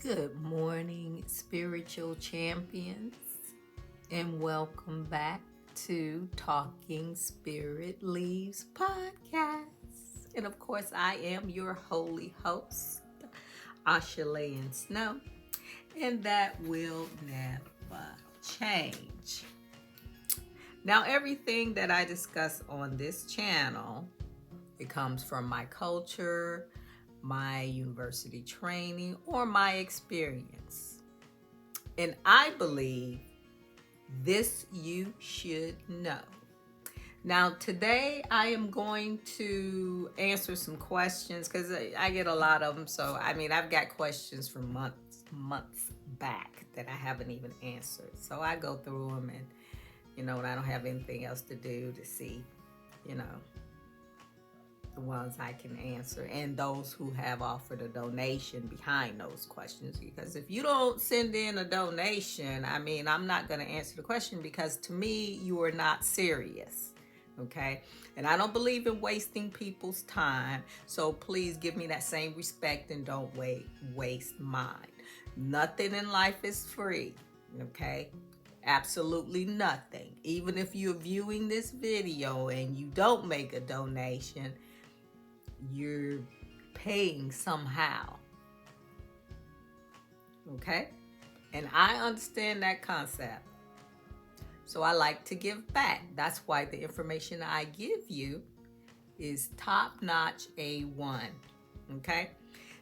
Good morning, spiritual champions, and welcome back to Talking Spirit Leaves podcast. And of course, I am your holy host, Ashalean Snow, and that will never change. Now, everything that I discuss on this channel, it comes from my culture, my university training, or my experience. And I believe this you should know. Now, today I am going to answer some questions because I get a lot of them. So, I've got questions from months back that I haven't even answered. So I go through them and, when I don't have anything else to do to see, the ones I can answer and those who have offered a donation behind those questions. Because if you don't send in a donation, I'm not going to answer the question because to me, you are not serious. Okay. And I don't believe in wasting people's time. So please give me that same respect and don't waste mine. Nothing in life is free. Okay. Absolutely nothing. Even if you're viewing this video and you don't make a donation, you're paying somehow. Okay? And I understand that concept. So I like to give back. That's why the information I give you is top-notch A1. Okay?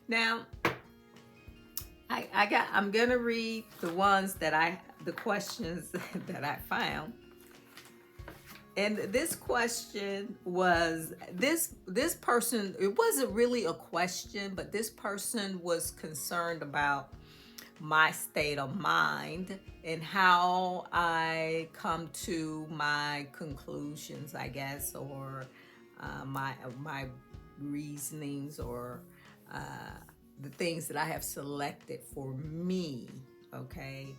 Now, I'm gonna read the questions that I found. And this question was, this person, it wasn't really a question, but this person was concerned about my state of mind and how I come to my conclusions, I guess, or my reasonings, or the things that I have selected for me, okay?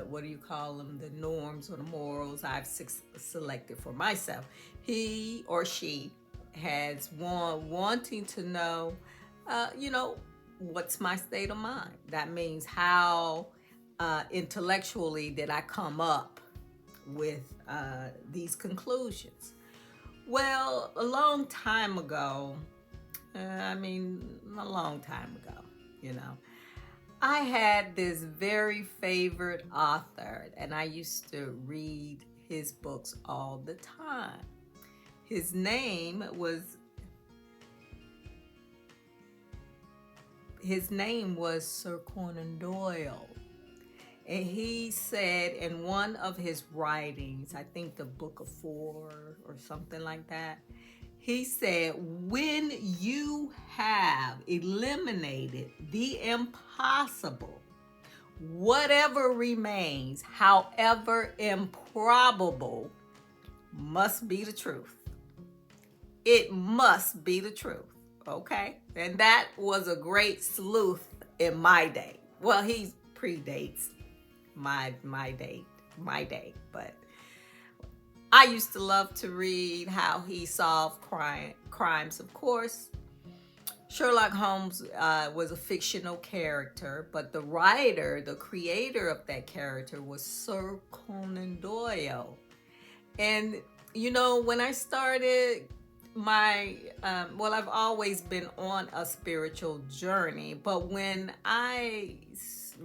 What do you call them? The norms or the morals I've selected for myself. He or she has wanting to know, what's my state of mind? That means how intellectually did I come up with these conclusions? Well, a long time ago, I had this very favorite author, and I used to read his books all the time. His name was Sir Conan Doyle. And he said in one of his writings, I think the Book of Four or something like that, he said, when you have eliminated the impossible, whatever remains, however improbable, must be the truth. It must be the truth, okay? And that was a great sleuth in my day. Well, he predates my day, but I used to love to read how he solved crimes. Of course, Sherlock Holmes was a fictional character, but the creator of that character was Sir Conan Doyle. And, when I started I've always been on a spiritual journey, but when I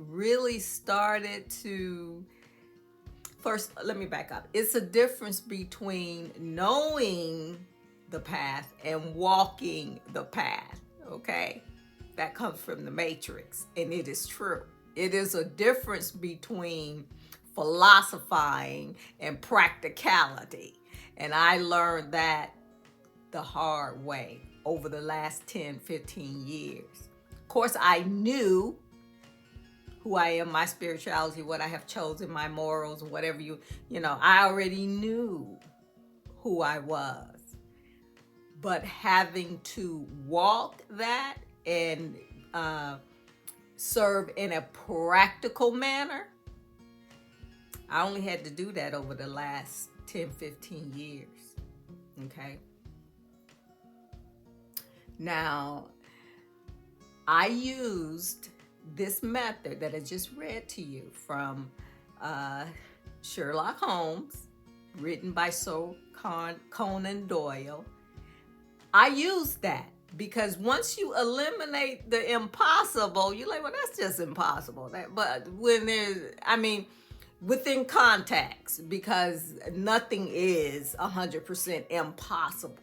really started to First, let me back up. It's a difference between knowing the path and walking the path, okay? That comes from the Matrix, and it is true. It is a difference between philosophizing and practicality. And I learned that the hard way over the last 10, 15 years. Of course, I knew who I am, my spirituality, what I have chosen, my morals, whatever I already knew who I was. But having to walk that and serve in a practical manner, I only had to do that over the last 10, 15 years, okay? Now, I used this method that I just read to you from uh, Sherlock Holmes, written by Sir Conan Doyle, I use that because once you eliminate the impossible, you're like, well, that's just impossible. But when there's, I mean, within context, because nothing is 100% impossible.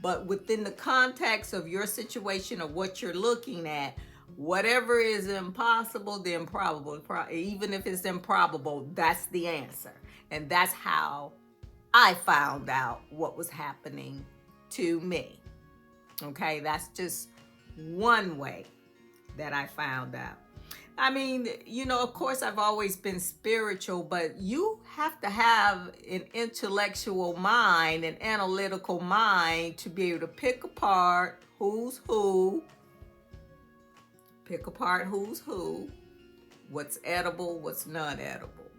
But within the context of your situation or what you're looking at, whatever is impossible, the improbable, even if it's improbable, that's the answer. And that's how I found out what was happening to me. Okay, that's just one way that I found out. I mean, of course, I've always been spiritual, but you have to have an intellectual mind, an analytical mind to be able to pick apart who's who, what's edible, what's non-edible,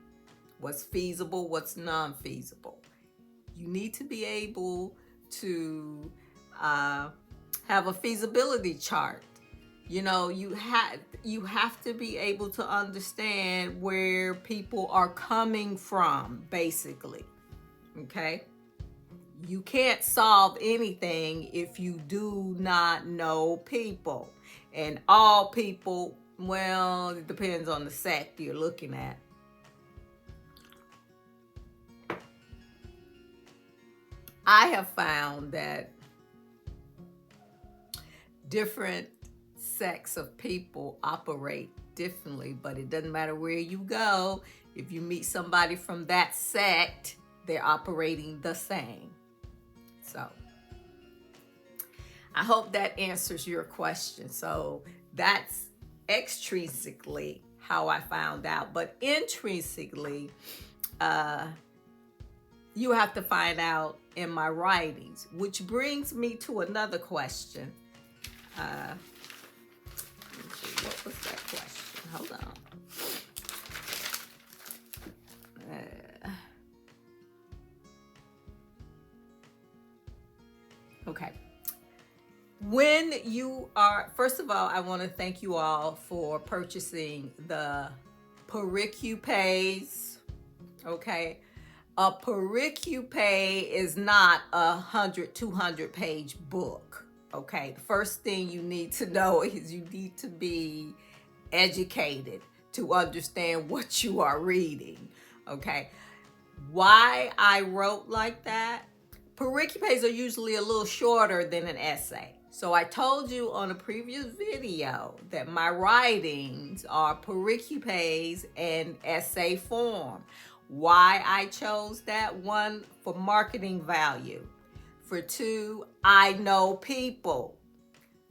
what's feasible, what's non-feasible. You need to be able to have a feasibility chart. You have to be able to understand where people are coming from, basically. Okay? You can't solve anything if you do not know people. And all people, well, it depends on the sect you're looking at. I have found that different sects of people operate differently, but it doesn't matter where you go. If you meet somebody from that sect, they're operating the same. So I hope that answers your question. So that's extrinsically how I found out, but intrinsically, you have to find out in my writings, which brings me to another question. What was that question? Hold on. Okay. When you are, first of all, I want to thank you all for purchasing the pericoupes. Okay. A pericope is not 200 page book. Okay, the first thing you need to know is you need to be educated to understand what you are reading. Okay, why I wrote like that? Pericopes are usually a little shorter than an essay. So I told you on a previous video that my writings are pericopes and essay form. Why I chose that? One, for marketing value. For two, I know people.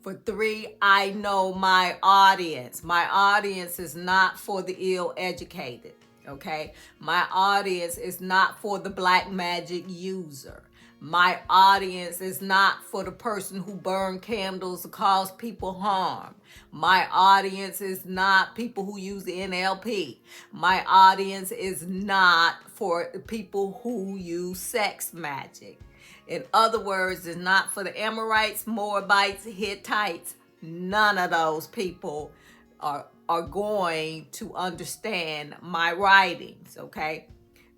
For three, I know my audience. My audience is not for the ill-educated, okay? My audience is not for the black magic user. My audience is not for the person who burned candles to cause people harm. My audience is not people who use the NLP. My audience is not for people who use sex magic. In other words, it's not for the Amorites, Moabites, Hittites. None of those people are going to understand my writings, okay?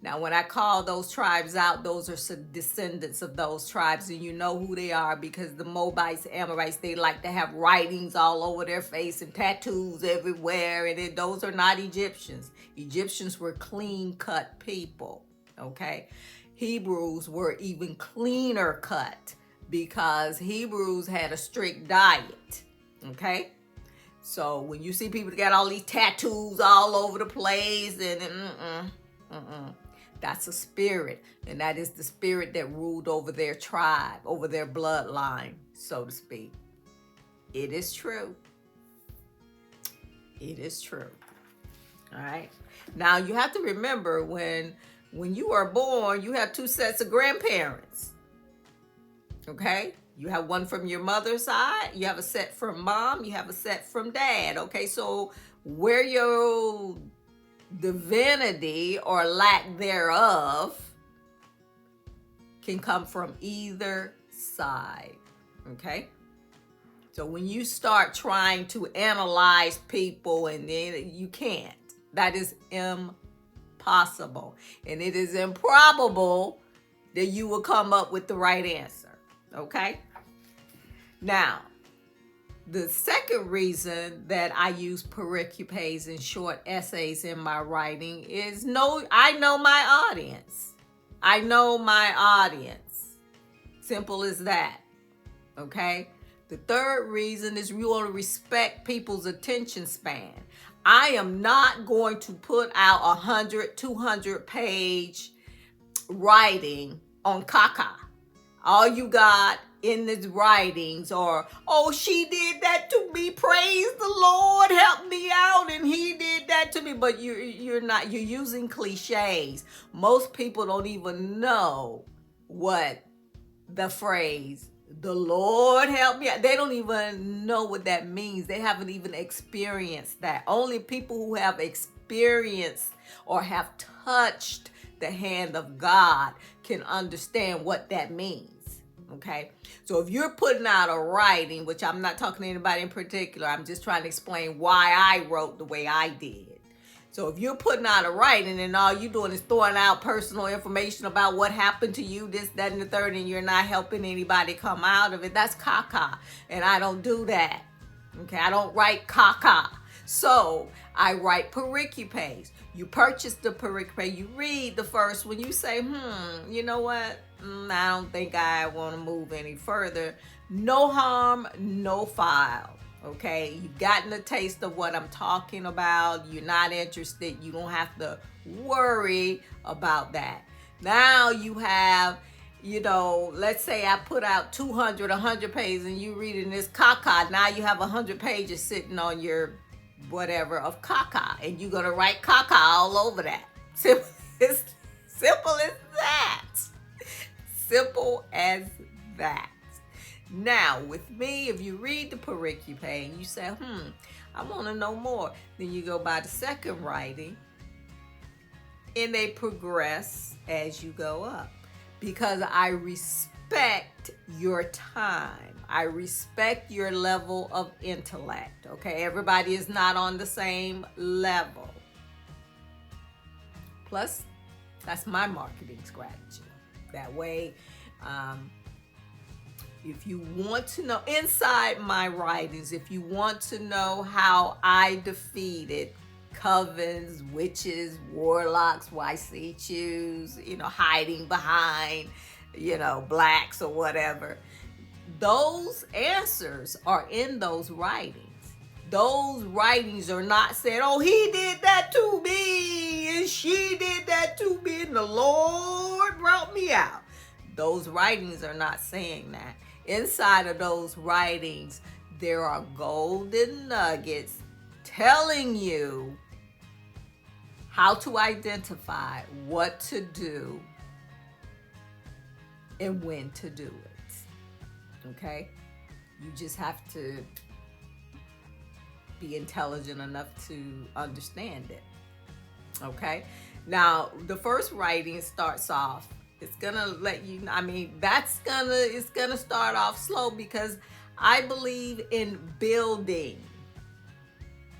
Now, when I call those tribes out, those are descendants of those tribes, and you know who they are because the Moabites, Amorites, they like to have writings all over their face and tattoos everywhere, and those are not Egyptians. Egyptians were clean-cut people, okay? Hebrews were even cleaner cut because Hebrews had a strict diet, okay? So when you see people that got all these tattoos all over the place, and that's a spirit, and that is the spirit that ruled over their tribe, over their bloodline, so to speak. It is true. It is true. All right. Now you have to remember when you are born, you have two sets of grandparents. Okay? You have one from your mother's side, you have a set from mom, you have a set from dad. Okay, so where your divinity or lack thereof can come from either side. Okay? So when you start trying to analyze people, and then you can't, that is impossible. And it is improbable that you will come up with the right answer. Okay? Now, the second reason that I use pericopes and short essays in my writing is I know my audience. I know my audience. Simple as that. Okay? The third reason is we want to respect people's attention span. I am not going to put out 100, 200 page writing on caca. All you got in these writings are, oh, she did that to me, praise the Lord, help me out, and he did that to me. But you're using cliches. Most people don't even know what the phrase, the Lord help me out, they don't even know what that means. They haven't even experienced that. Only people who have experienced or have touched the hand of God can understand what that means. Okay, so if you're putting out a writing, which I'm not talking to anybody in particular, I'm just trying to explain why I wrote the way I did. So if you're putting out a writing and all you're doing is throwing out personal information about what happened to you, this, that, and the third, and you're not helping anybody come out of it, that's caca. And I don't do that. Okay, I don't write caca. So I write pericopes. You purchase the pericope, you read the first one, you say, you know what? I don't think I want to move any further. No harm, no foul. Okay, you've gotten a taste of what I'm talking about. You're not interested. You don't have to worry about that. Now you have, let's say I put out 200, 100 pages and you reading this caca. Now you have 100 pages sitting on your whatever of caca, and you're going to write caca all over that. Simple as that. Simple as that. Now, with me, if you read the pericope and you say, I want to know more, then you go by the second writing, and they progress as you go up. Because I respect your time. I respect your level of intellect. Okay, everybody is not on the same level. Plus, that's my marketing strategy. That way, if you want to know inside my writings, if you want to know how I defeated covens, witches, warlocks, Waisichus, hiding behind, blacks or whatever, those answers are in those writings. Those writings are not saying, oh, he did that to me, and she did that to me, and the Lord brought me out. Those writings are not saying that. Inside of those writings, there are golden nuggets telling you how to identify what to do and when to do it. Okay? You just have to be intelligent enough to understand it. Okay? Now, the first writing starts off, it's gonna let you, it's gonna start off slow because I believe in building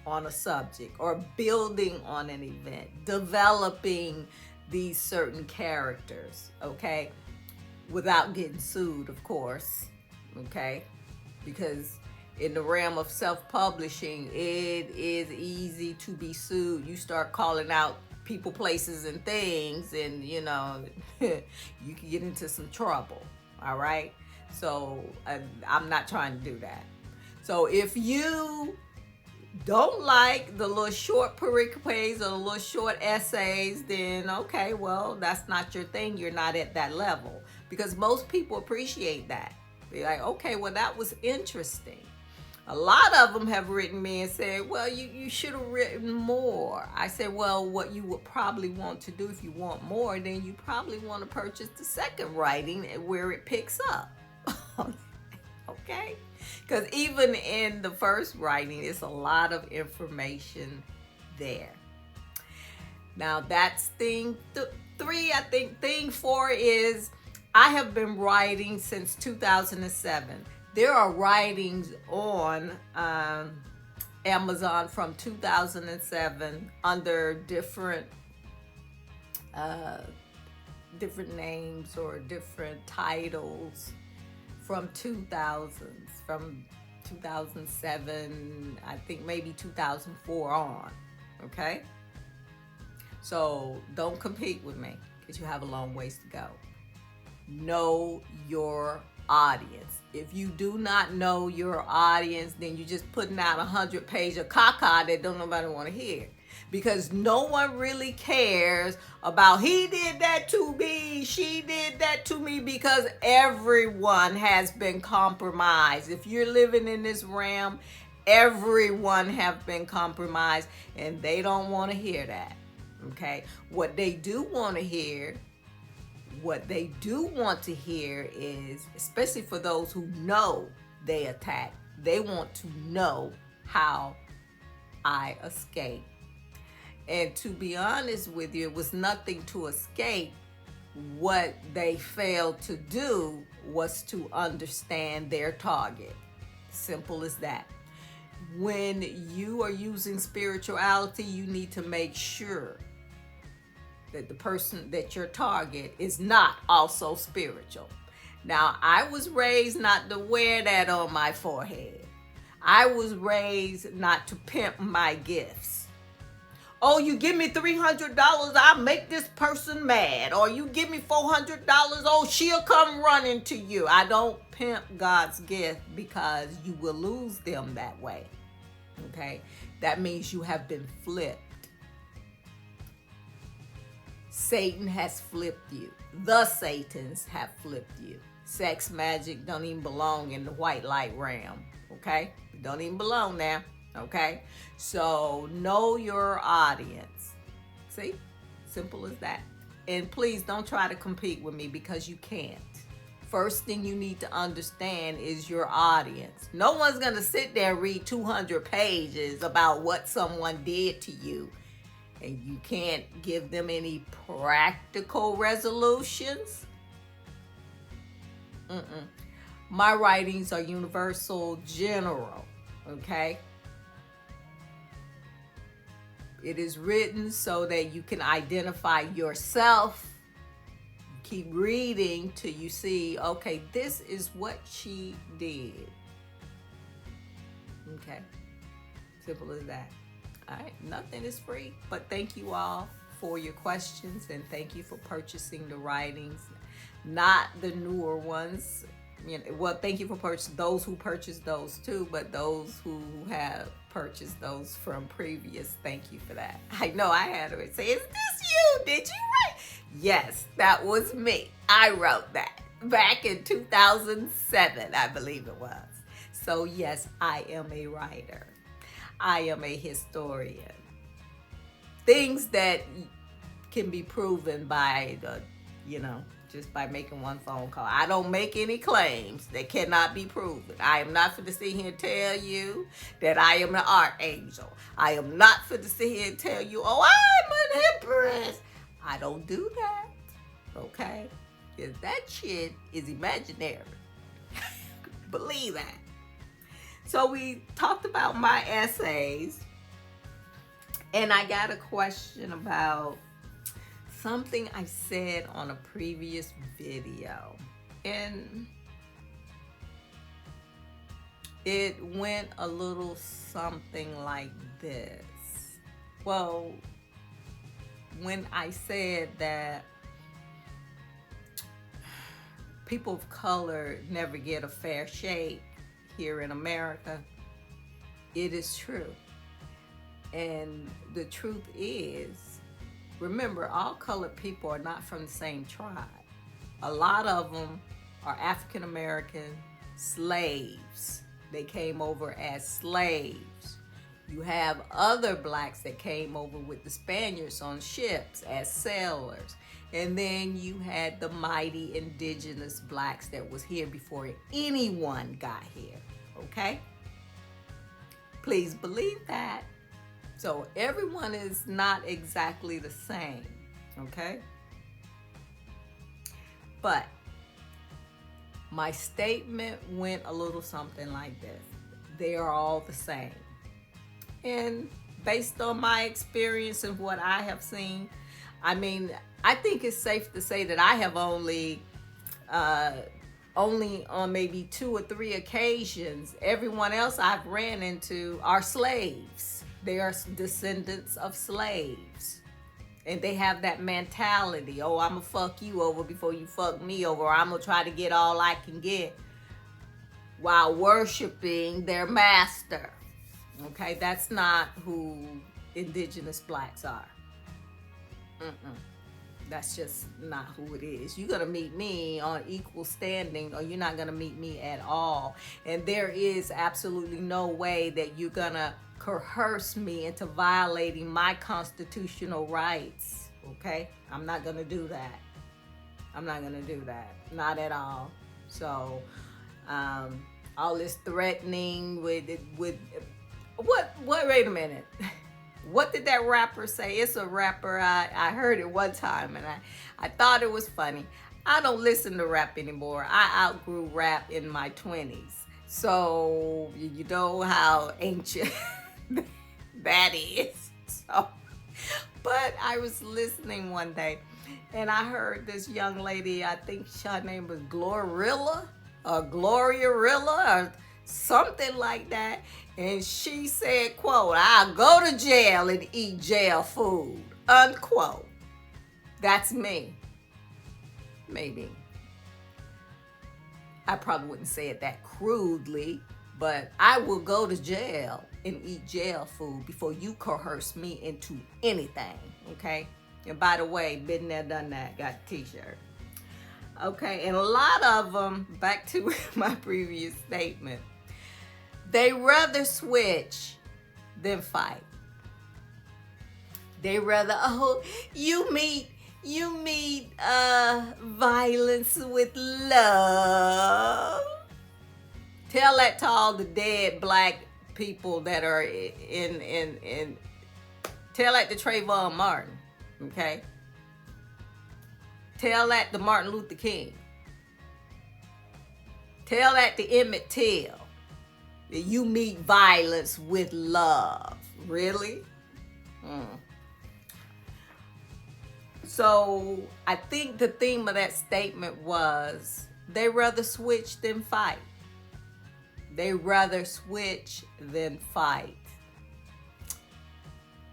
on a subject or building on an event, developing these certain characters, okay? Without getting sued, of course, okay? Because in the realm of self-publishing, it is easy to be sued. You start calling out people, places, and things, and you can get into some trouble. All right, so I'm not trying to do that. So if you don't like the little short pericopes or the little short essays, then okay, well, that's not your thing. You're not at that level, because most people appreciate that. They're like, okay, well, that was interesting. A lot of them have written me and said, well, you should have written more. I said, well, what you would probably want to do if you want more, then you probably want to purchase the second writing where it picks up. Okay? Because even in the first writing, it's a lot of information there. Now, that's thing 3. I think thing 4 is I have been writing since 2007. There are writings on Amazon from 2007 under different names or different titles from 2007, I think maybe 2004 on. Okay, so don't compete with me because you have a long ways to go. Know your audience. If you do not know your audience, then you're just putting out 100-page of caca that don't nobody want to hear, because no one really cares about he did that to me, she did that to me, because everyone has been compromised. If you're living in this realm, everyone have been compromised, and they don't want to hear that. Okay, what they do want to hear is, especially for those who know they attack, they want to know how I escaped. And to be honest with you, it was nothing to escape. What they failed to do was to understand their target. Simple as that. When you are using spirituality, you need to make sure that the person that your target is not also spiritual. Now, I was raised not to wear that on my forehead. I was raised not to pimp my gifts. Oh, you give me $300, I'll make this person mad. Or you give me $400, oh, she'll come running to you. I don't pimp God's gift, because you will lose them that way. Okay? That means you have been flipped. Satan has flipped you. The Satans have flipped you. Sex magic don't even belong in the white light realm. Okay? Don't even belong there. Okay? So know your audience. See? Simple as that. And please don't try to compete with me, because you can't. First thing you need to understand is your audience. No one's going to sit there and read 200 pages about what someone did to you, and you can't give them any practical resolutions. My writings are universal, general, okay? It is written so that you can identify yourself. Keep reading till you see, okay, this is what she did. Okay, simple as that. All right, nothing is free, but thank you all for your questions, and thank you for purchasing the writings, not the newer ones. You know, well, thank you for those who purchased those too, but those who have purchased those from previous, thank you for that. I know I had to say, is this you? Did you write? Yes, that was me. I wrote that back in 2007, I believe it was. So yes, I am a writer. I am a historian. Things that can be proven by just by making one phone call. I don't make any claims that cannot be proven. I am not for to sit here and tell you that I am an archangel. I am not for to sit here and tell you, oh, I'm an empress. I don't do that. Okay? Because that shit is imaginary. Believe that. So we talked about my essays, and I got a question about something I said on a previous video, and it went a little something like this. Well, when I said that people of color never get a fair shake here in America, it is true. And the truth is, remember, all colored people are not from the same tribe. A lot of them are African American slaves. They came over as slaves. You have other blacks that came over with the Spaniards on ships as sailors. And then you had the mighty indigenous blacks that was here before anyone got here, okay? Please believe that. So everyone is not exactly the same, okay? But My statement went a little something like this. They are all the same. And based on my experience and what I have seen, I mean, I think it's safe to say that I have only on maybe 2 or 3 occasions, everyone else I've ran into are slaves. They are descendants of slaves. And they have that mentality, oh, I'm going to fuck you over before you fuck me over. Or I'm going to try to get all I can get while worshiping their master. Okay, that's not who indigenous blacks are. That's just not who it is. You're going to meet me on equal standing, or you're not going to meet me at all. And there is absolutely no way that you're going to coerce me into violating my constitutional rights. Okay? I'm not going to do that. I'm not going to do that. Not at all. So, all this threatening with what, wait a minute. What did that rapper say? It's a rapper. I heard it one time and I thought it was funny. I don't listen to rap anymore. I outgrew rap in my 20s. So you know how ancient that is. So, but I was listening one day and I heard this young lady, I think her name was Glorilla or Gloriarilla or something like that. And she said, quote, I'll go to jail and eat jail food, unquote. That's me. Maybe. I probably wouldn't say it that crudely, but I will go to jail and eat jail food before you coerce me into anything, okay? And by the way, been there, done that, got a t-shirt. Okay, and a lot of them, back to my previous statement, they rather switch than fight. They rather, oh, you meet violence with love. Tell that to all the dead black people that are in tell that to Trayvon Martin, okay? Tell that to Martin Luther King. Tell that to Emmett Till. That you meet violence with love. Really? So I think the theme of that statement was they rather switch than fight. They rather switch than fight.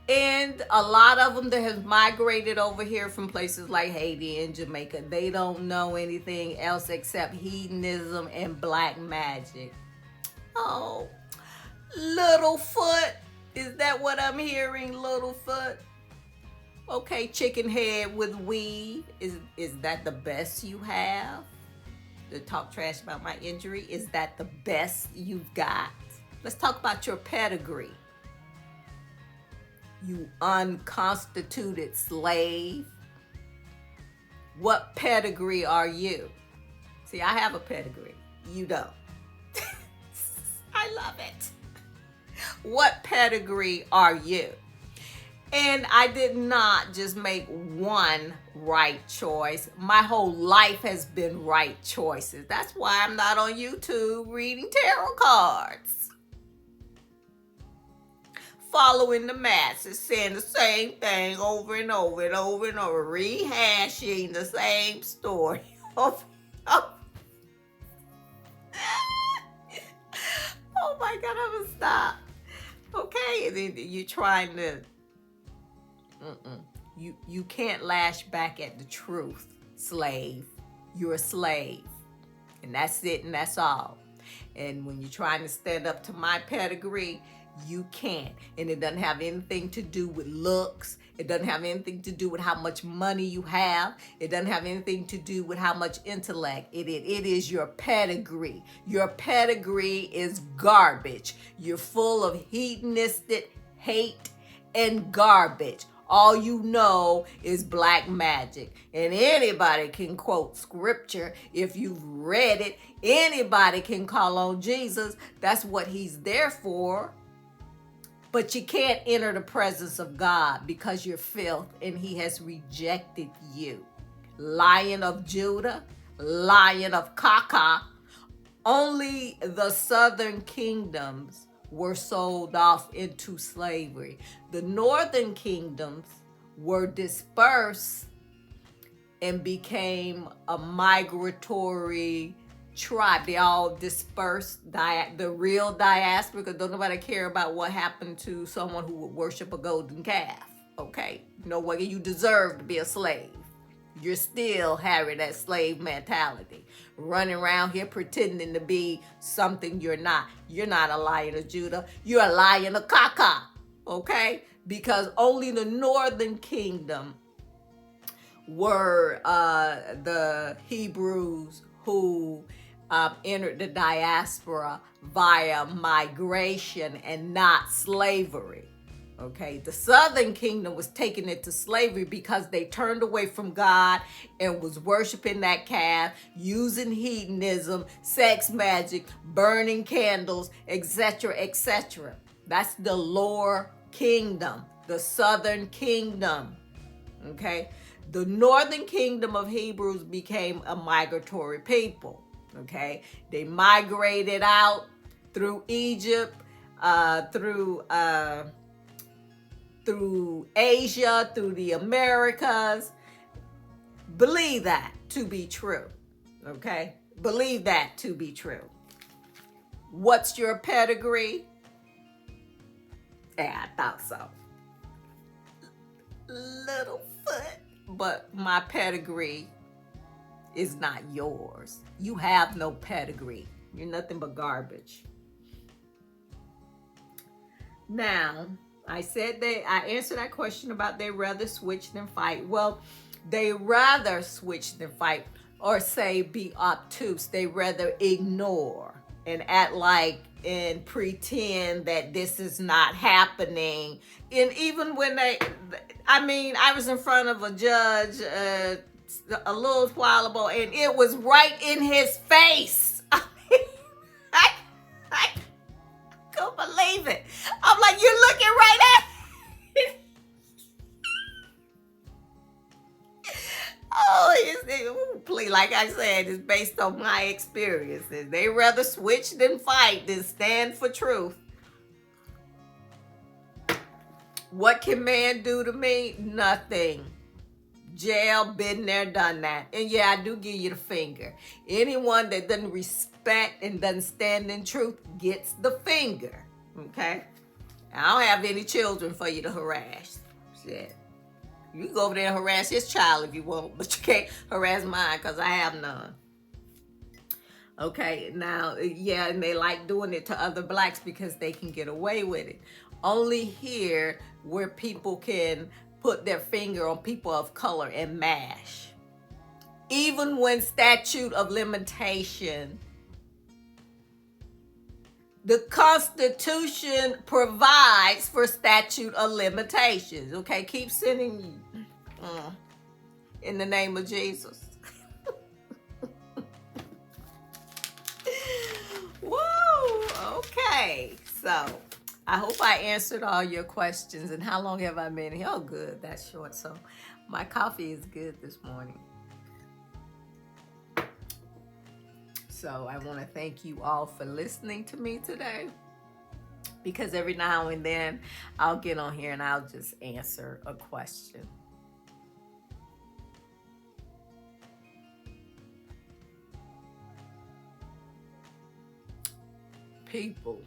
And a lot of them that have migrated over here from places like Haiti and Jamaica, they don't know anything else except hedonism and black magic. Oh, Littlefoot. Is that what I'm hearing, Littlefoot? Okay, chicken head with weave. Is that the best you have? To talk trash about my injury? Is that the best you've got? Let's talk about your pedigree. You unconstituted slave. What pedigree are you? See, I have a pedigree. You don't. I love it. What pedigree are you? And I did not just make one right choice. My whole life has been right choices. That's why I'm not on YouTube reading tarot cards. Following the masses, saying the same thing over and over and over and over, rehashing the same story over and over. Oh my God, I'm gonna stop. Okay, and then you're trying to, you can't lash back at the truth, slave. You're a slave. And that's it and that's all. And when you're trying to stand up to my pedigree, you can't. And it doesn't have anything to do with looks. It doesn't have anything to do with how much money you have. It doesn't have anything to do with how much intellect. It is your pedigree. Your pedigree is garbage. You're full of hedonistic hate and garbage. All you know is black magic. And anybody can quote scripture if you've read it. Anybody can call on Jesus. That's what he's there for. But you can't enter the presence of God because you're filth and he has rejected you. Lion of Judah, lion of Kaka, only the southern kingdoms were sold off into slavery. The northern kingdoms were dispersed and became a migratory tribe. They all dispersed, the real diaspora, because don't nobody care about what happened to someone who would worship a golden calf. Okay, you know what? You deserve to be a slave. You're still having that slave mentality, running around here pretending to be something you're not. You're not a lion of Judah. You're a lion of Kaka. Okay, because only the northern kingdom were the Hebrews who entered the diaspora via migration and not slavery. Okay, the southern kingdom was taken into slavery because they turned away from God and was worshiping that calf, using hedonism, sex magic, burning candles, etc., etc. That's the lower kingdom, the southern kingdom. Okay, the northern kingdom of Hebrews became a migratory people. Okay, they migrated out through Egypt, through Asia, through the Americas. Believe that to be true. Okay, believe that to be true. What's your pedigree? Yeah, I thought so. Littlefoot. But my pedigree is not yours. You have no pedigree. You're nothing but garbage. Now, I said I answered that question about they rather switch than fight. Well, they rather switch than fight, or say be obtuse. They rather ignore and act like and pretend that this is not happening. And even when I was in front of a judge a little while ago, and it was right in his face. I couldn't believe it. I'm like, you're looking right at it. Please, like I said, it's based on my experiences. They rather switch than fight, than stand for truth. What can man do to me? Nothing. Jail, been there, done that. And yeah, I do give you the finger. Anyone that doesn't respect and doesn't stand in truth gets the finger. Okay? I don't have any children for you to harass. Shit. You can go over there and harass his child if you want, but you can't harass mine because I have none. Okay, now, yeah, and they like doing it to other blacks because they can get away with it. Only here where people can put their finger on people of color and mash. Even when statute of limitation, the Constitution provides for statute of limitations. Okay, keep sending in the name of Jesus. Woo! Okay, so I hope I answered all your questions. And how long have I been here? Oh, good. That's short. So my coffee is good this morning. So I want to thank you all for listening to me today, because every now and then I'll get on here and I'll just answer a question. People,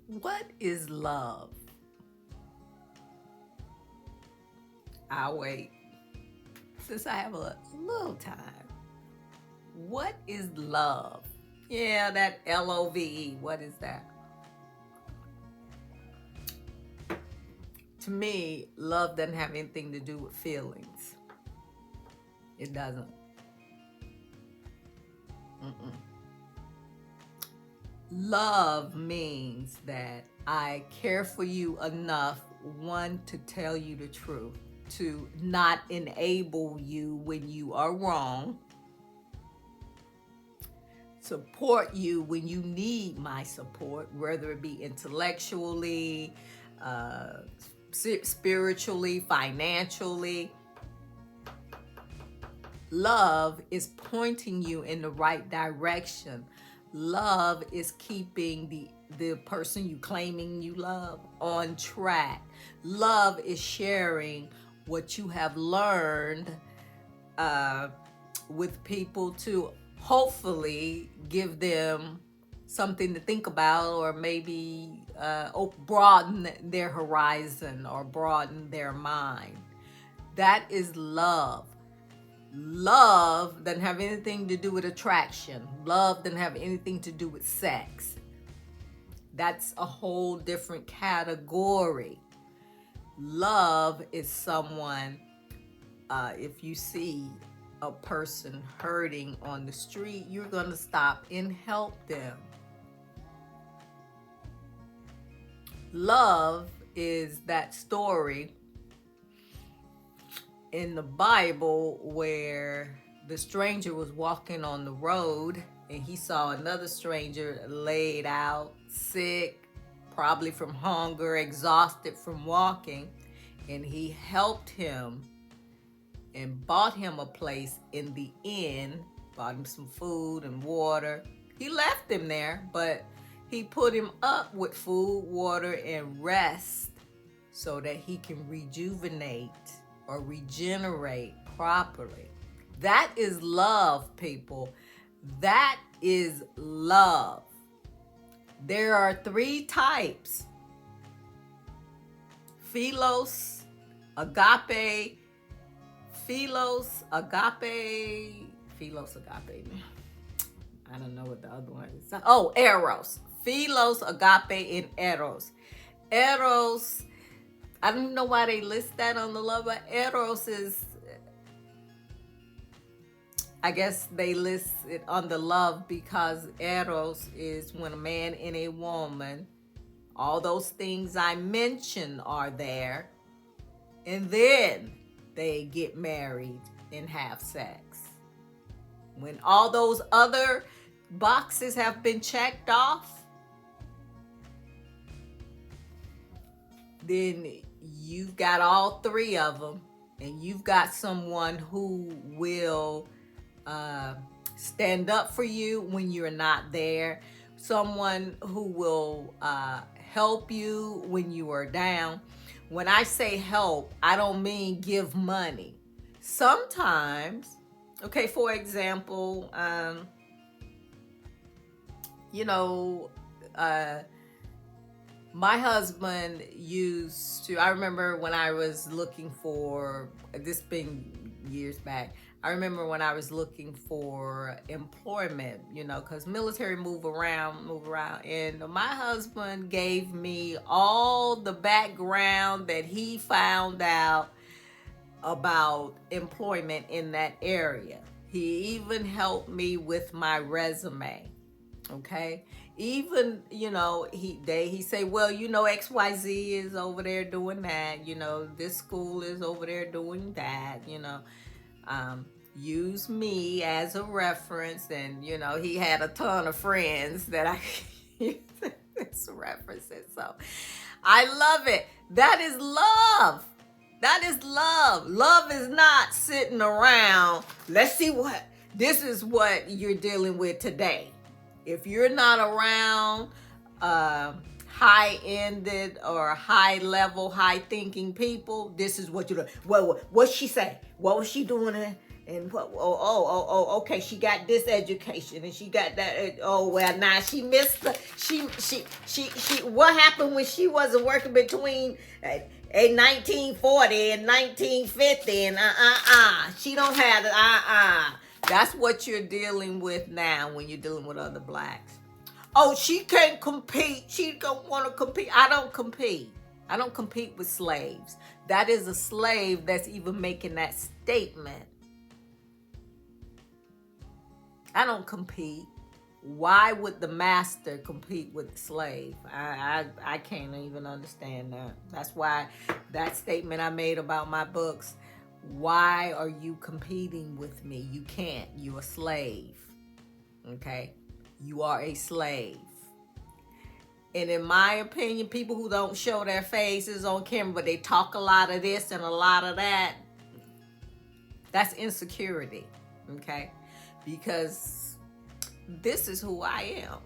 what is love? I'll wait since I have a little time. What is love? Yeah, that LOVE. What is that? To me, love doesn't have anything to do with feelings. It doesn't. Love means that I care for you enough, one, to tell you the truth, to not enable you when you are wrong, support you when you need my support, whether it be intellectually, spiritually, financially. Love is pointing you in the right direction. Love is keeping the person you claiming you love on track. Love is sharing what you have learned with people to hopefully give them something to think about, or maybe broaden their horizon or broaden their mind. That is love. Love doesn't have anything to do with attraction. Love doesn't have anything to do with sex. That's a whole different category. Love is someone, if you see a person hurting on the street, you're going to stop and help them. Love is that story in the Bible where the stranger was walking on the road and he saw another stranger laid out, sick, probably from hunger, exhausted from walking, and he helped him and bought him a place in the inn, bought him some food and water. He left him there, but he put him up with food, water, and rest so that he can rejuvenate or regenerate properly. That is love, people. That is love. There are 3 types: philos, agape, philos, agape. I don't know what the other one is. Oh, eros. Philos, agape, and eros. Eros, I don't know why they list that on the love, but eros is, I guess they list it on the love because eros is when a man and a woman, all those things I mentioned are there, and then they get married and have sex. When all those other boxes have been checked off, then you've got all 3 of them, and you've got someone who will stand up for you when you're not there, someone who will help you when you are down. When I say help, I don't mean give money. Sometimes, okay, for example, my husband used to, I remember when I was looking for, this been years back, I remember when I was looking for employment, because military move around, and my husband gave me all the background that he found out about employment in that area. He even helped me with my resume, okay? Even, he say, well, XYZ is over there doing that, this school is over there doing that, use me as a reference. And, he had a ton of friends that I use as references. So I love it. That is love. That is love. Love is not sitting around. Let's see this is what you're dealing with today. If you're not around high-ended or high-level, high-thinking people, this is what you do. Well, what'd she say? What was she doing? And what? Okay. She got this education, and she got that. Oh well, now she missed the. She. What happened when she wasn't working between 1940 and 1950? And she don't have it. That's what you're dealing with now when you're dealing with other blacks. Oh, she can't compete. She don't want to compete. I don't compete. I don't compete with slaves. That is a slave that's even making that statement. I don't compete. Why would the master compete with the slave? I can't even understand that. That's why that statement I made about my books, why are you competing with me? You can't. You're a slave. Okay? You are a slave. And in my opinion, people who don't show their faces on camera, but they talk a lot of this and a lot of that, that's insecurity, okay? Because this is who I am,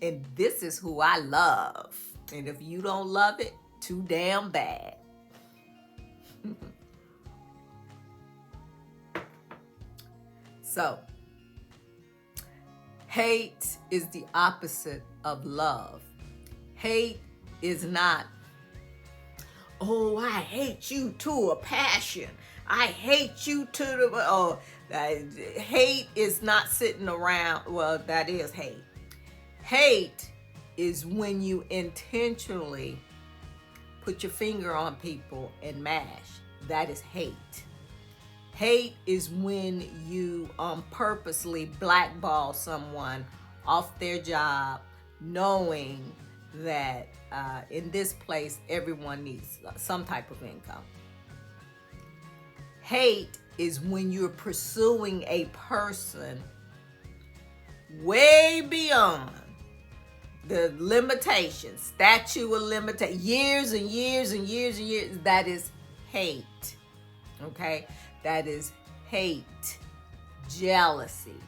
and this is who I love. And if you don't love it, too damn bad. So, hate is the opposite of love. Hate is not, oh, I hate you to a passion. I hate you to the, oh, hate is not sitting around. Well, that is hate. Hate is when you intentionally put your finger on people and mash. That is hate. Hate is when you purposely blackball someone off their job, knowing that in this place everyone needs some type of income. Hate is when you're pursuing a person way beyond the limitations, statute of limitations, years and years and years and years. That is hate. Okay? That is hate, jealousy,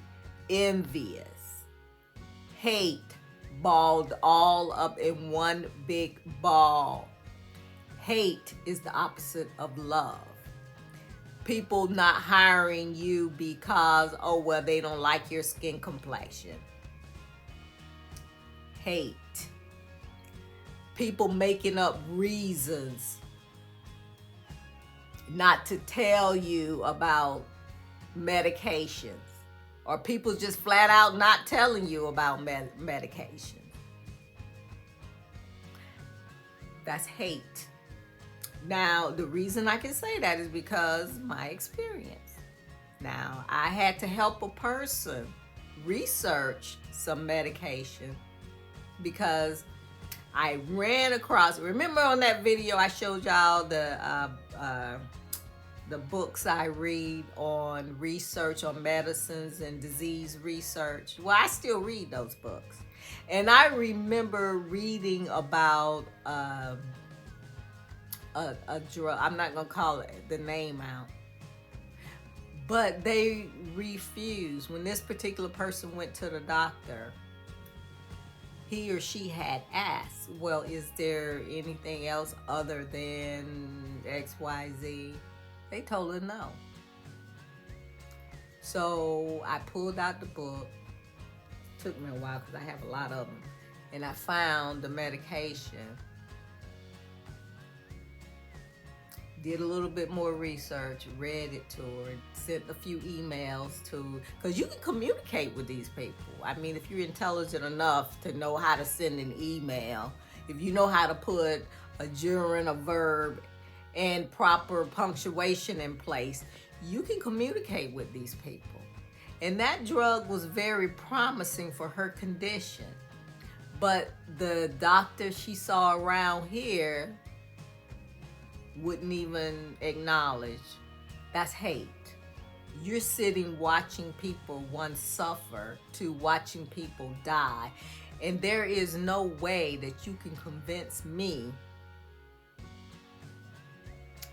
envious, hate balled all up in one big ball. Hate is the opposite of love. People not hiring you because, oh, well, they don't like your skin complexion. Hate. People making up reasons not to tell you about medications, or people just flat out not telling you about medication. That's hate. Now, the reason I can say that is because my experience. Now, I had to help a person research some medication because I ran across, remember on that video I showed y'all the books I read on research on medicines and disease research? Well, I still read those books. And I remember reading about a drug, I'm not gonna call it the name out, but they refused. When this particular person went to the doctor, he or she had asked, well, is there anything else other than XYZ? They told her no. So I pulled out the book. Took me a while because I have a lot of them. And I found the medication. Did a little bit more research, read it to her, sent a few emails to, because you can communicate with these people. I mean, if you're intelligent enough to know how to send an email, if you know how to put a gerund, a verb, and proper punctuation in place, you can communicate with these people. And that drug was very promising for her condition. But the doctor she saw around here wouldn't even acknowledge. That's hate. You're sitting watching people, one, suffer, two, watching people die. And there is no way that you can convince me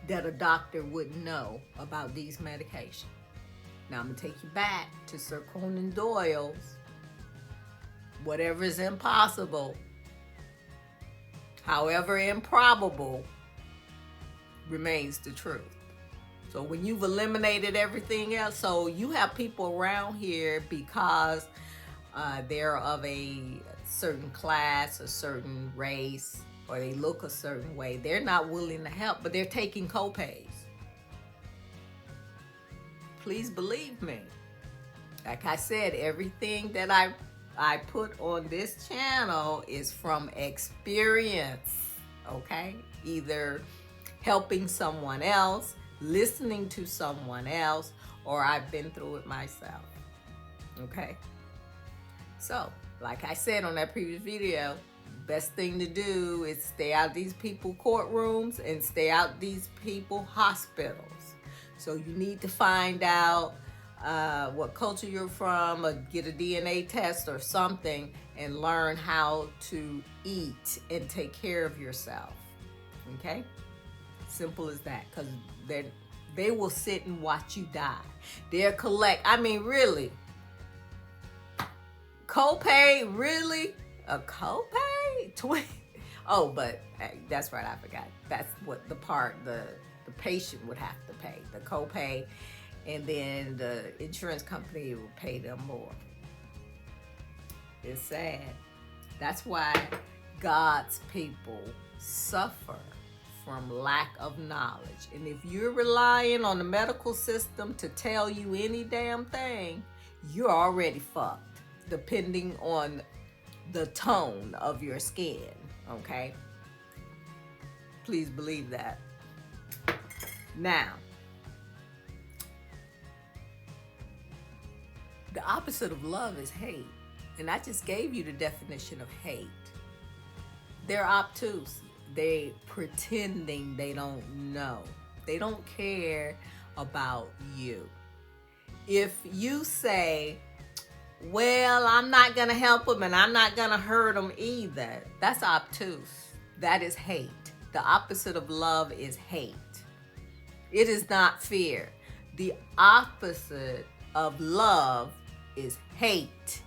that a doctor wouldn't know about these medications. Now I'm gonna take you back to Sir Conan Doyle's whatever is impossible, however improbable, remains the truth. So when you've eliminated everything else, so you have people around here because they're of a certain class, a certain race, or they look a certain way, they're not willing to help, but they're taking co-pays. Please believe me. Like I said, everything that I put on this channel is from experience, okay? Either helping someone else, listening to someone else, or I've been through it myself, okay? So, like I said on that previous video, best thing to do is stay out these people courtrooms and stay out these people hospitals. So you need to find out what culture you're from, or get a DNA test or something, and learn how to eat and take care of yourself. Okay? Simple as that. Because they will sit and watch you die. They'll collect, I mean, really. Copay, really? A copay? Oh, but that's right, I forgot. That's what the patient would have to pay. The copay, and then the insurance company will pay them more. It's sad. That's why God's people suffer from lack of knowledge. And if you're relying on the medical system to tell you any damn thing, you're already fucked, depending on the tone of your skin, okay? Please believe that. Now, the opposite of love is hate. And I just gave you the definition of hate. They're obtuse. They pretending they don't know. They don't care about you. If you say, well, I'm not going to help them and I'm not going to hurt them either, that's obtuse. That is hate. The opposite of love is hate. It is not fear. The opposite of love is hate.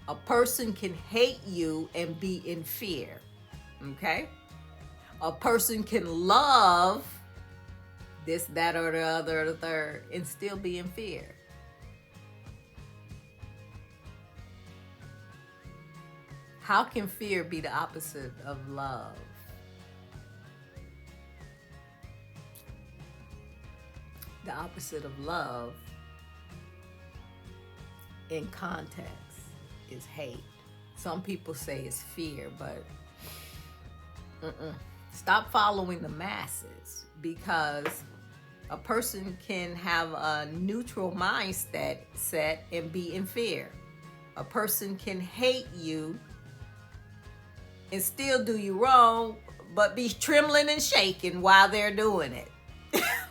A person can hate you and be in fear. Okay? A person can love this, that, or the other, or the third, and still be in fear. How can fear be the opposite of love? The opposite of love in context is hate. Some people say it's fear, but stop following the masses, because a person can have a neutral mindset and be in fear. A person can hate you and still do you wrong, but be trembling and shaking while they're doing it.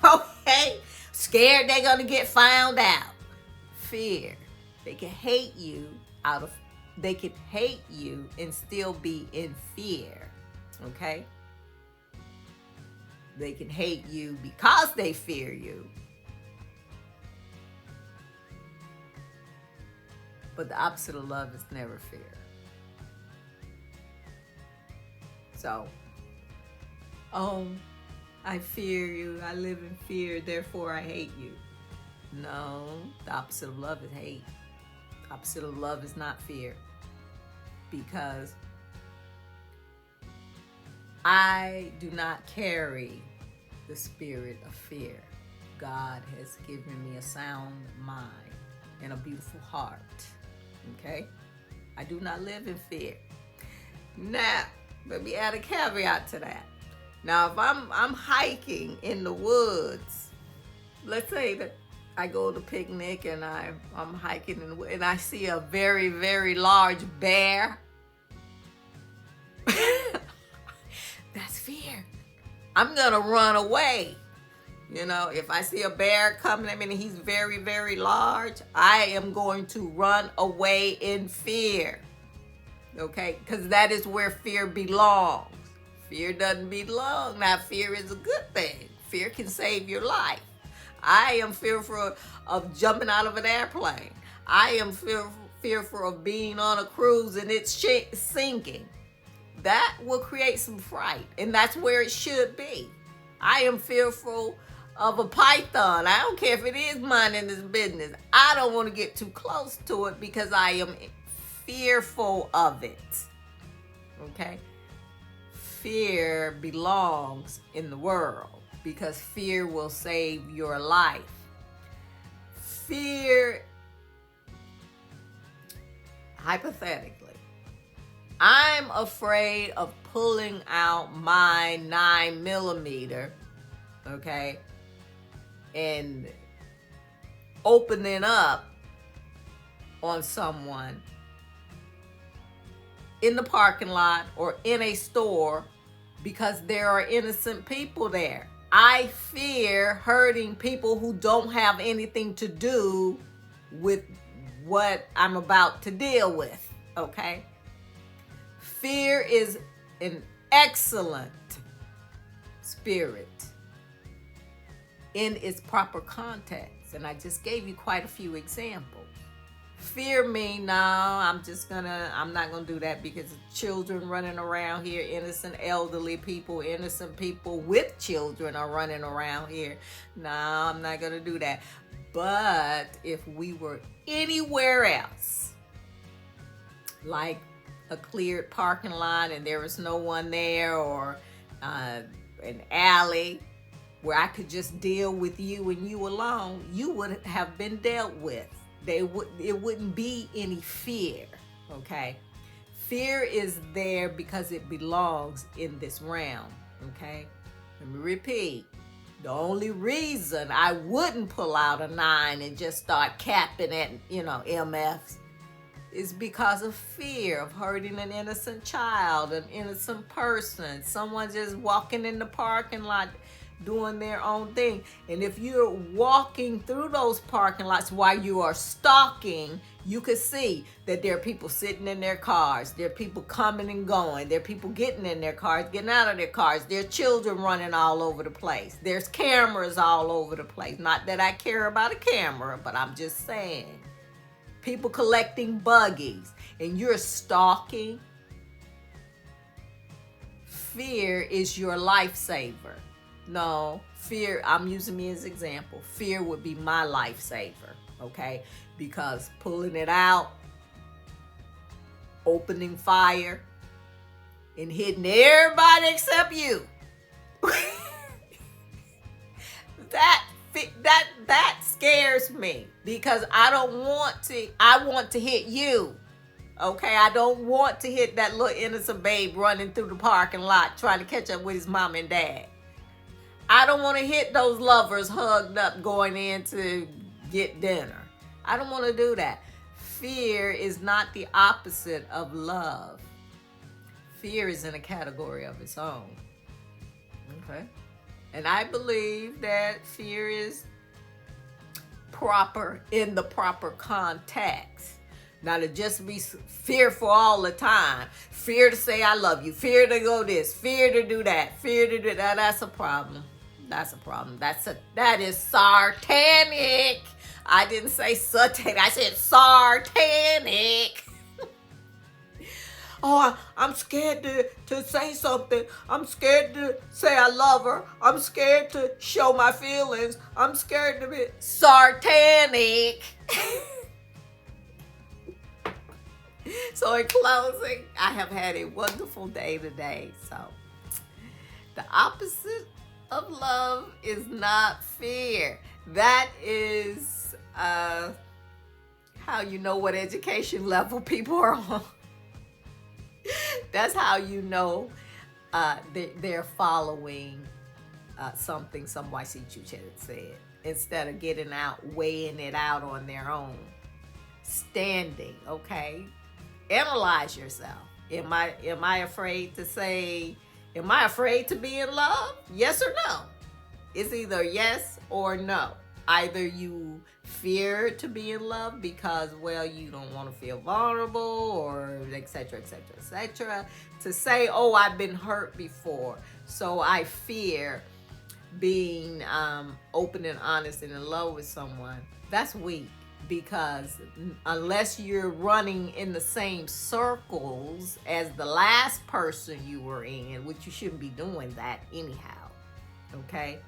Okay? Scared they're gonna get found out. Fear. They can hate you they can hate you and still be in fear. Okay? They can hate you because they fear you. But the opposite of love is never fear. So, I fear you, I live in fear, therefore I hate you. No, the opposite of love is hate. Opposite of love is not fear. Because I do not carry the spirit of fear. God has given me a sound mind and a beautiful heart. Okay? I do not live in fear. Now, let me add a caveat to that. Now, if I'm hiking in the woods, let's say that I go to picnic and I'm hiking in the woods and I see a very, very large bear. That's fear. I'm gonna run away. You know, if I see a bear coming at me and he's very, very large, I am going to run away in fear. Okay? Because that is where fear belongs. Fear doesn't belong. Now, fear is a good thing. Fear can save your life. I am fearful of jumping out of an airplane. I am fearful of being on a cruise and it's sinking. That will create some fright, and that's where it should be. I am fearful of a python. I don't care if it is minding its business. I don't want to get too close to it because I am fearful of it. Okay? Fear belongs in the world because fear will save your life. Fear, hypothetically, I'm afraid of pulling out my 9mm, okay, and opening up on someone in the parking lot or in a store because there are innocent people there. I fear hurting people who don't have anything to do with what I'm about to deal with, okay? Fear is an excellent spirit in its proper context, and I just gave you quite a few examples. Fear me, no, I'm not gonna do that, because children running around here, innocent elderly people, innocent people with children are running around here. No, I'm not gonna do that. But if we were anywhere else, like a cleared parking lot and there was no one there, or an alley where I could just deal with you and you alone, you would have been dealt with. It wouldn't be any fear, okay? Fear is there because it belongs in this realm, okay? Let me repeat. The only reason I wouldn't pull out a 9 and just start capping at, MFs is because of fear of hurting an innocent child, an innocent person, someone just walking in the parking lot doing their own thing. And if you're walking through those parking lots while you are stalking, you could see that there are people sitting in their cars, there are people coming and going, there are people getting in their cars, getting out of their cars, there are children running all over the place, there's cameras all over the place. Not that I care about a camera, but I'm just saying. People collecting buggies, and you're stalking. Fear is your lifesaver. No, fear, I'm using me as an example. Fear would be my lifesaver, okay? Because pulling it out, opening fire, and hitting everybody except you. That scares me, because I want to hit you. Okay, I don't want to hit that little innocent babe running through the parking lot trying to catch up with his mom and dad. I don't want to hit those lovers hugged up going in to get dinner. I don't want to do that. Fear is not the opposite of love. Fear is in a category of its own. Okay? And I believe that fear is proper in the proper context. Not to just be fearful all the time. Fear to say I love you. Fear to go this. Fear to do that. Fear to do that. That's a problem. That's a problem. That is satanic. I didn't say satanic. I said satanic. Oh, I'm scared to say something. I'm scared to say I love her. I'm scared to show my feelings. I'm scared to be satanic. So in closing, I have had a wonderful day today. So the opposite of love is not fear. That is how you know what education level people are on. That's how you know they're following something some white teacher said, instead of getting out, weighing it out on their own. Standing, okay? Analyze yourself. Am I afraid to say, am I afraid to be in love? Yes or no? It's either yes or no. Either you fear to be in love because, well, you don't want to feel vulnerable, or et cetera, et cetera, et cetera. To say, oh, I've been hurt before, so I fear being open and honest and in love with someone. That's weak, because unless you're running in the same circles as the last person you were in, which you shouldn't be doing that anyhow, okay?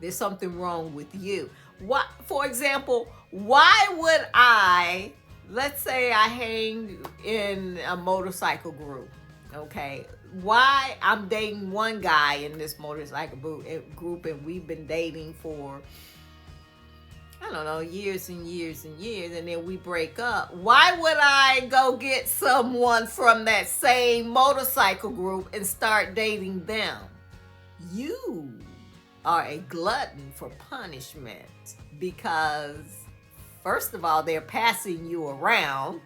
There's something wrong with you. What, for example, why would I, let's say I hang in a motorcycle group, okay? Why I'm dating one guy in this motorcycle group, and we've been dating for, I don't know, years and years and years, and then we break up. Why would I go get someone from that same motorcycle group and start dating them? You are a glutton for punishment, because first of all, they're passing you around,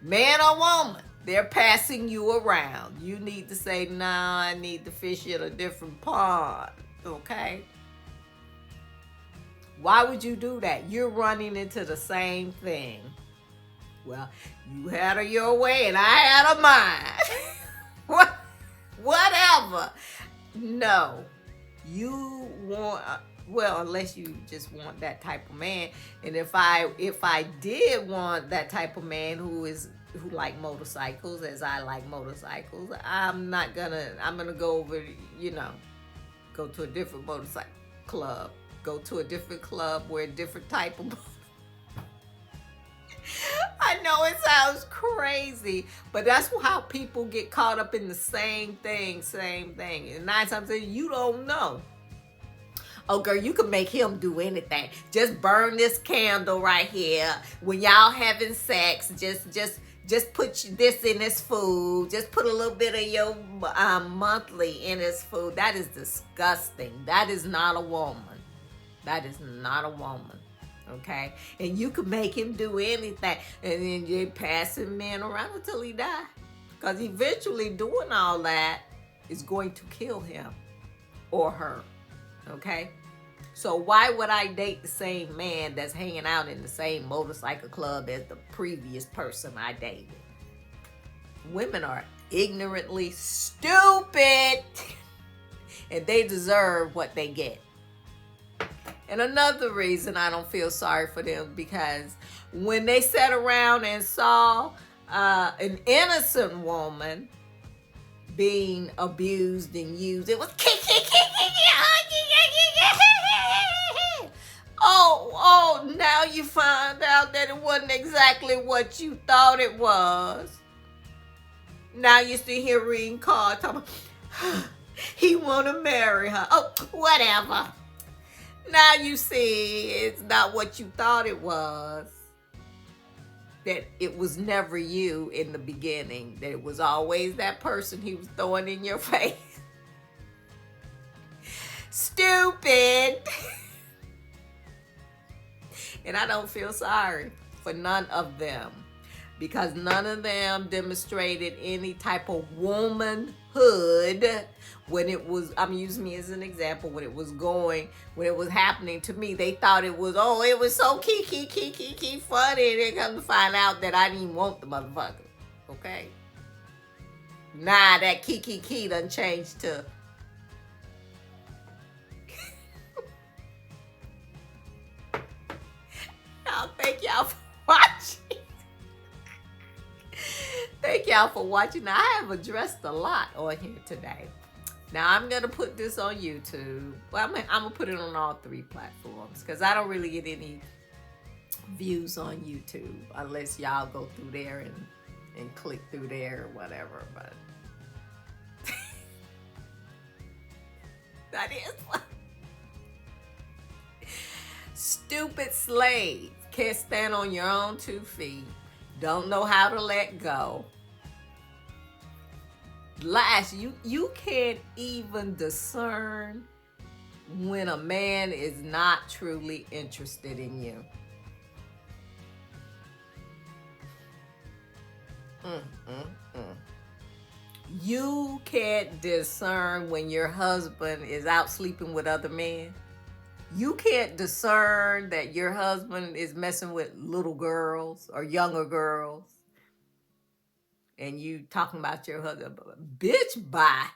man or woman, they're passing you around. You need to say, nah, I need to fish in a different pond. Okay? Why would you do that? You're running into the same thing. Well, you had her your way and I had a mine. What? Whatever. No. You want well, unless you just want that type of man. And if I did want that type of man who like motorcycles as I like motorcycles, I'm gonna go over, go to a different motorcycle club, go to a different club where a different type of I know it sounds crazy, but that's how people get caught up in the same thing. And 9 times you don't know. Oh, girl, you can make him do anything. Just burn this candle right here. When y'all having sex, just put this in his food. Just put a little bit of your monthly in his food. That is disgusting. That is not a woman. That is not a woman. Okay? And you can make him do anything. And then you're passing men around until he die. Because eventually doing all that is going to kill him or her. Okay? So why would I date the same man that's hanging out in the same motorcycle club as the previous person I dated? Women are ignorantly stupid. And they deserve what they get. And another reason I don't feel sorry for them, because when they sat around and saw an innocent woman being abused and used, it was oh, now you find out that it wasn't exactly what you thought it was. Now you see here reading cards talking about, he want to marry her. Oh, whatever. Now you see it's not what you thought it was. That it was never you in the beginning. That it was always that person he was throwing in your face. Stupid. And I don't feel sorry for none of them, because none of them demonstrated any type of womanhood when it was, I'm using me as an example, when it was happening to me. They thought it was so kiki funny, and then come to find out that I didn't even want the motherfucker. Okay? Nah, that kiki done changed to thank y'all for watching. Thank y'all for watching. Now, I have addressed a lot on here today. Now, I'm going to put this on YouTube. Well, I'm going to put it on all 3 platforms, because I don't really get any views on YouTube unless y'all go through there and click through there or whatever. But that is what. Stupid slave. Can't stand on your own 2 feet. Don't know how to let go. Last, you can't even discern when a man is not truly interested in you. You can't discern when your husband is out sleeping with other men. You can't discern that your husband is messing with little girls or younger girls. And you talking about your husband. Bitch, bye.